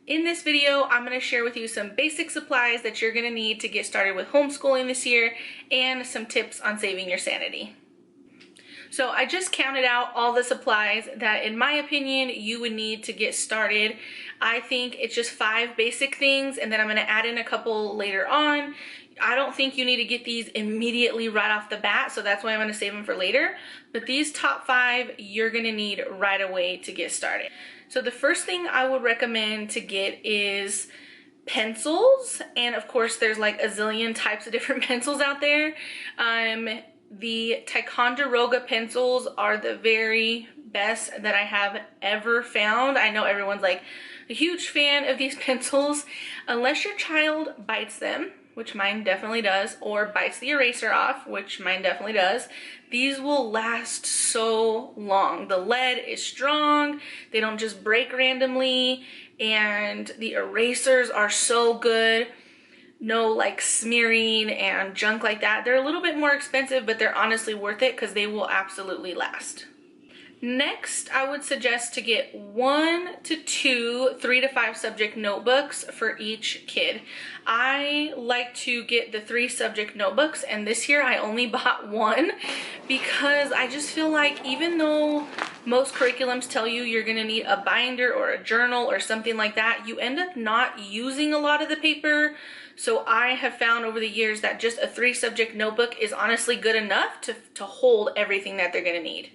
In this video, I'm going to share with you some basic supplies that you're going to need to get started with homeschooling this year and some tips on saving your sanity. So I just counted out all the supplies that, in my opinion, you would need to get started. I think it's just 5 basic things, and then I'm going to add in a couple later on. I don't think you need to get these immediately right off the bat, so that's why I'm going to save them for later. But these top 5 you're going to need right away to get started. So the first thing I would recommend to get is pencils, and of course there's like a zillion types of different pencils out there. The Ticonderoga pencils are the very best that I have ever found. I know everyone's like a huge fan of these pencils, unless your child bites them, which mine definitely does, or bites the eraser off, which mine definitely does. These will last so long. The lead is strong, they don't just break randomly, and the erasers are so good. No like smearing and junk like that. They're a little bit more expensive, but they're honestly worth it because they will absolutely last. Next, I would suggest to get 1 to 2 3 to 5 subject notebooks for each kid. I like to get the 3 subject notebooks, and this year I only bought 1 because I just feel like even though most curriculums tell you you're gonna need a binder or a journal or something like that, you end up not using a lot of the paper. So I have found over the years that just a 3 subject notebook is honestly good enough to hold everything that they're gonna need.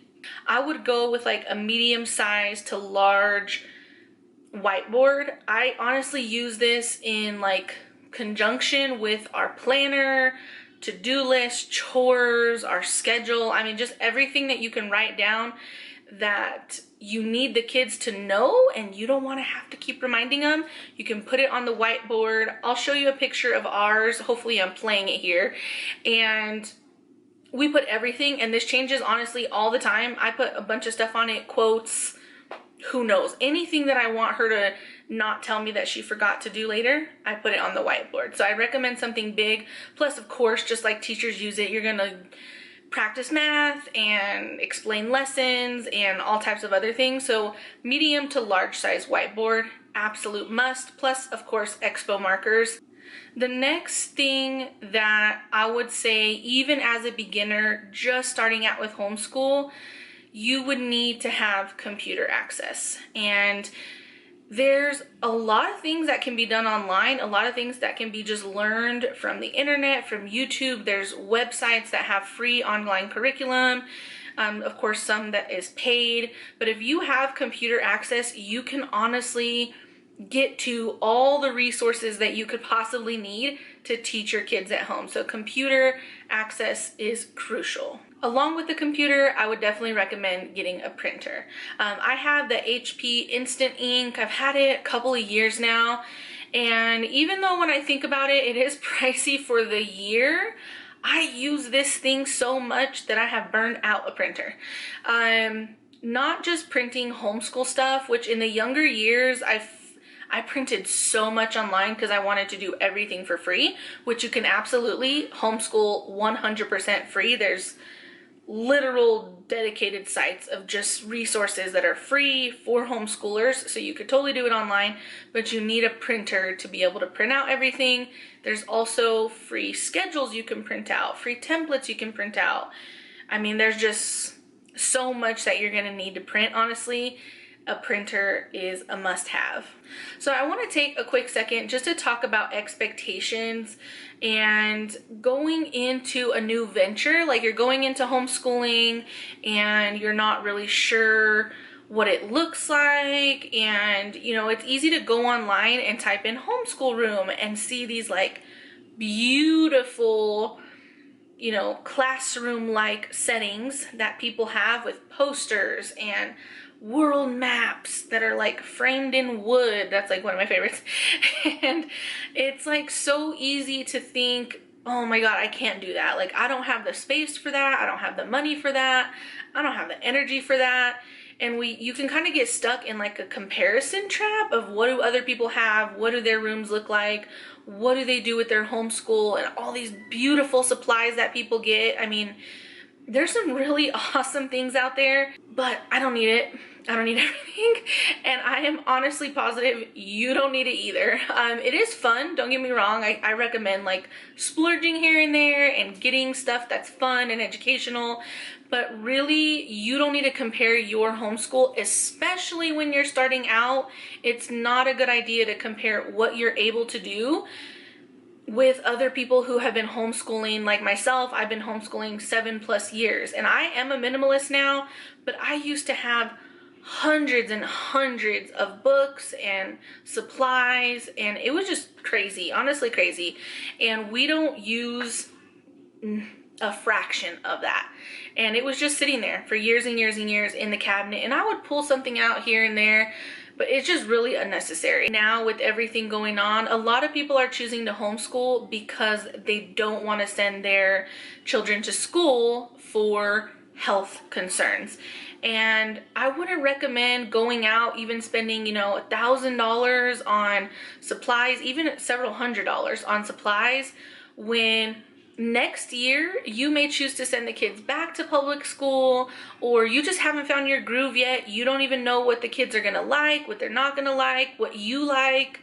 I would go with like a medium size to large whiteboard. I honestly use this in like conjunction with our planner, to-do list, chores, our schedule. I mean, just everything that you can write down that you need the kids to know and you don't want to have to keep reminding them. You can put it on the whiteboard. I'll show you a picture of ours. Hopefully I'm playing it here. And we put everything, and this changes honestly all the time. I put a bunch of stuff on it, quotes, who knows, anything that I want her to not tell me that she forgot to do later, I put it on the whiteboard. So I recommend something big. Plus, of course, just like teachers use it, you're gonna practice math and explain lessons and all types of other things. So medium to large size whiteboard, absolute must. Plus, of course, expo markers. The next thing that I would say, even as a beginner just starting out with homeschool, you would need to have computer access. And there's a lot of things that can be done online, a lot of things that can be just learned from the internet, from YouTube. There's websites that have free online curriculum. Of course, some that is paid. But if you have computer access, you can honestly get to all the resources that you could possibly need to teach your kids at home. So computer access is crucial. Along with the computer, I would definitely recommend getting a printer. I have the HP Instant Ink. I've had it a couple of years now. And even though when I think about it, it is pricey for the year, I use this thing so much that I have burned out a printer. Not just printing homeschool stuff, which in the younger years, I printed so much online because I wanted to do everything for free, which you can absolutely homeschool 100% free. There's literal dedicated sites of just resources that are free for homeschoolers, so you could totally do it online, but you need a printer to be able to print out everything. There's also free schedules you can print out, free templates you can print out. I mean, there's just so much that you're gonna need to print, honestly. A printer is a must-have. So I want to take a quick second just to talk about expectations and going into a new venture. Like, you're going into homeschooling and you're not really sure what it looks like, and you know, it's easy to go online and type in homeschool room and see these like beautiful, you know, classroom-like settings that people have with posters and world maps that are like framed in wood. That's like one of my favorites. And it's like so easy to think, oh my God, I can't do that. Like, I don't have the space for that. I don't have the money for that. I don't have the energy for that. And you can kind of get stuck in like a comparison trap of what do other people have? What do their rooms look like? What do they do with their homeschool? And all these beautiful supplies that people get. I mean, There's some really awesome things out there, but I don't need it. I don't need everything, and I am honestly positive you don't need it either. It is fun, don't get me wrong. I recommend like splurging here and there and getting stuff that's fun and educational, but really you don't need to compare your homeschool, especially when you're starting out. It's not a good idea to compare what you're able to do with other people who have been homeschooling. Like myself, I've been homeschooling 7+ years, and I am a minimalist now, but I used to have hundreds and hundreds of books and supplies, and it was just crazy, honestly crazy. And we don't use a fraction of that, and it was just sitting there for years and years and years in the cabinet, and I would pull something out here and there, but it's just really unnecessary. Now with everything going on, a lot of people are choosing to homeschool because they don't want to send their children to school for health concerns. And I wouldn't recommend going out, even spending, you know, $1,000 on supplies, even several $100s on supplies, when next year you may choose to send the kids back to public school, or you just haven't found your groove yet. You don't even know what the kids are gonna like, what they're not gonna like, what you like,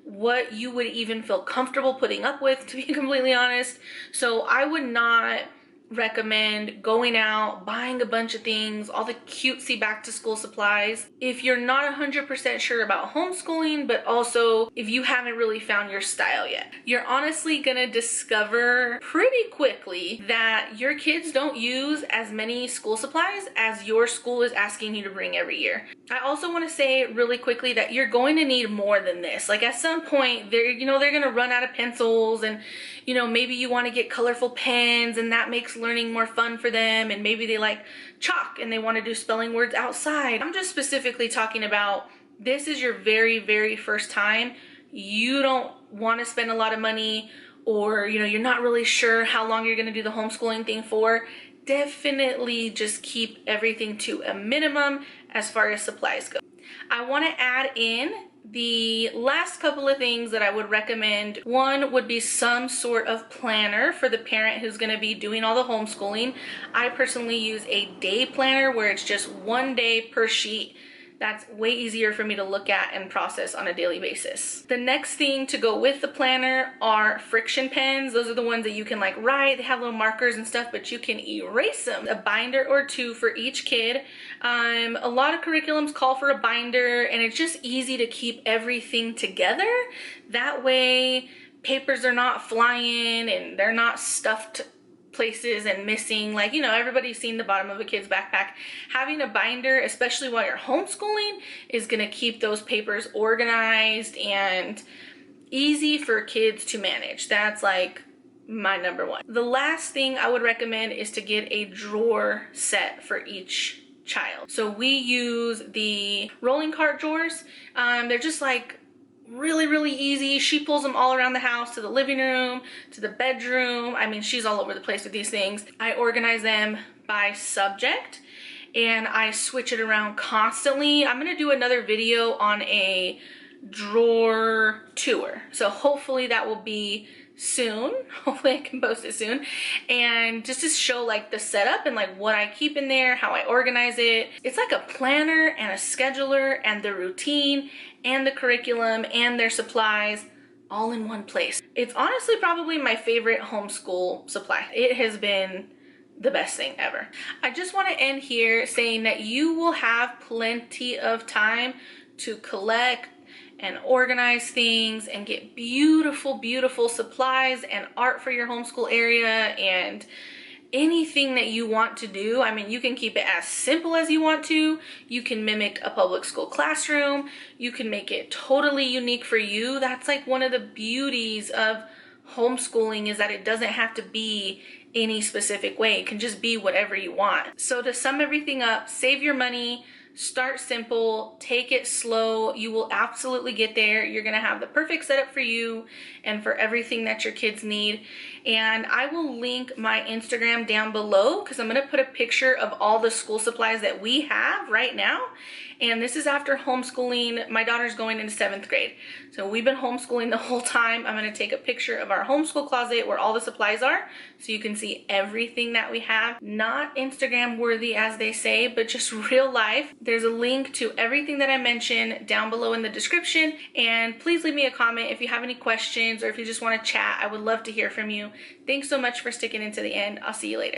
what you would even feel comfortable putting up with, to be completely honest. So I would not recommend going out, buying a bunch of things, all the cutesy back to school supplies, if you're not 100% sure about homeschooling, but also if you haven't really found your style yet. You're honestly gonna discover pretty quickly that your kids don't use as many school supplies as your school is asking you to bring every year. I also want to say really quickly that you're going to need more than this. Like at some point, they're gonna run out of pencils, and maybe you want to get colorful pens, and that makes learning more fun for them, and maybe they like chalk and they want to do spelling words outside. I'm just specifically talking about, this is your very, very first time. You don't want to spend a lot of money, or you're not really sure how long you're going to do the homeschooling thing for. Definitely just keep everything to a minimum as far as supplies go. I want to add in the last couple of things that I would recommend. One would be some sort of planner for the parent who's going to be doing all the homeschooling. I personally use a day planner where it's just one day per sheet. That's way easier for me to look at and process on a daily basis. The next thing to go with the planner are friction pens. Those are the ones that you can like write. They have little markers and stuff, but you can erase them. A binder or two for each kid. A lot of curriculums call for a binder, and it's just easy to keep everything together. That way papers are not flying and they're not stuffed places and missing. Like, everybody's seen the bottom of a kid's backpack. Having a binder, especially while you're homeschooling, is going to keep those papers organized and easy for kids to manage. That's like my number one. The last thing I would recommend is to get a drawer set for each child. So we use the rolling cart drawers. They're just like really, really easy. She pulls them all around the house, to the living room, to the bedroom. I mean, she's all over the place with these things. I organize them by subject, and I switch it around constantly. I'm gonna do another video on a drawer tour, so hopefully that will be soon. Hopefully I can post it soon, and just to show like the setup and like what I keep in there, how I organize it. It's like a planner and a scheduler and the routine and the curriculum and their supplies all in one place. It's honestly probably my favorite homeschool supply. It has been the best thing ever. I just want to end here saying that you will have plenty of time to collect and organize things and get beautiful, beautiful supplies and art for your homeschool area and anything that you want to do. I mean, you can keep it as simple as you want to. You can mimic a public school classroom. You can make it totally unique for you. That's like one of the beauties of homeschooling, is that it doesn't have to be any specific way. It can just be whatever you want. So to sum everything up, save your money, start simple, take it slow. You will absolutely get there. You're gonna have the perfect setup for you and for everything that your kids need. And I will link my Instagram down below, because I'm gonna put a picture of all the school supplies that we have right now. And this is after homeschooling. My daughter's going into 7th grade. So we've been homeschooling the whole time. I'm going to take a picture of our homeschool closet where all the supplies are so you can see everything that we have. Not Instagram worthy, as they say, but just real life. There's a link to everything that I mentioned down below in the description. And please leave me a comment if you have any questions or if you just want to chat. I would love to hear from you. Thanks so much for sticking into the end. I'll see you later.